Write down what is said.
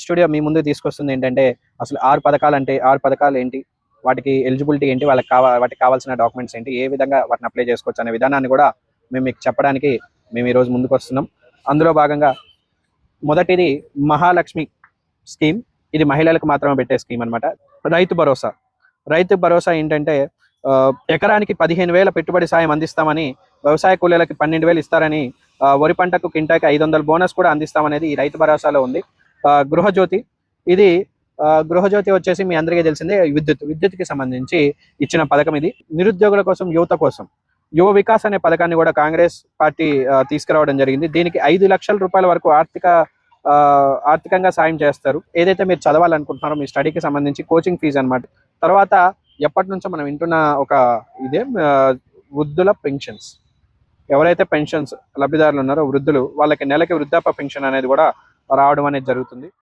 Studio మీ ముందుకు తీసుకొస్తుంది ఏంటంటే అసలు 6 పథకాలు అంటే 6 పథకాలు ఏంటి, వాటికి ఎలిజిబిలిటీ ఏంటి, వాటికి కావాల్సిన డాక్యుమెంట్స్ ఏంటి, ఏ విధంగా వాటిని అప్లై చేసుకోవచ్చు అనే విధానాన్ని కూడా మేము మీకు చెప్పడానికి మేము ఈరోజు ముందుకు వస్తున్నాం. అందులో భాగంగా మొదటిది మహాలక్ష్మి స్కీమ్. ఇది మహిళలకు మాత్రమే పెట్టే స్కీమ్ అనమాట. రైతు భరోసా ఏంటంటే ఎకరానికి 15,000 పెట్టుబడి సాయం అందిస్తామని, వ్యవసాయ కూలీలకి 12,000 ఇస్తారని, వరి పంటకు కింటాకి 500 బోనస్ కూడా అందిస్తామనేది ఈ రైతు భరోసాలో ఉంది. గృహజ్యోతి, ఇది గృహజ్యోతి వచ్చేసి మీ అందరికీ తెలిసిందే విద్యుత్కి సంబంధించి ఇచ్చిన పథకం. ఇది నిరుద్యోగుల కోసం, యువత కోసం యువ వికాస్ అనే పథకాన్ని కూడా కాంగ్రెస్ పార్టీ తీసుకురావడం జరిగింది. దీనికి 5 లక్షల రూపాయల వరకు ఆర్థికంగా సాయం చేస్తారు. ఏదైతే మీరు చదవాలనుకుంటున్నారో మీ స్టడీకి సంబంధించి కోచింగ్ ఫీజు అనమాట. తర్వాత ఎప్పటి నుంచో మనం వింటున్న ఒక ఇదే వృద్ధుల పెన్షన్స్. ఎవరైతే పెన్షన్స్ లబ్ధిదారులు ఉన్నారో వృద్ధులు, వాళ్ళకి నెలకి వృద్ధాప్య పెన్షన్ అనేది కూడా రావడం అనేది జరుగుతుంది.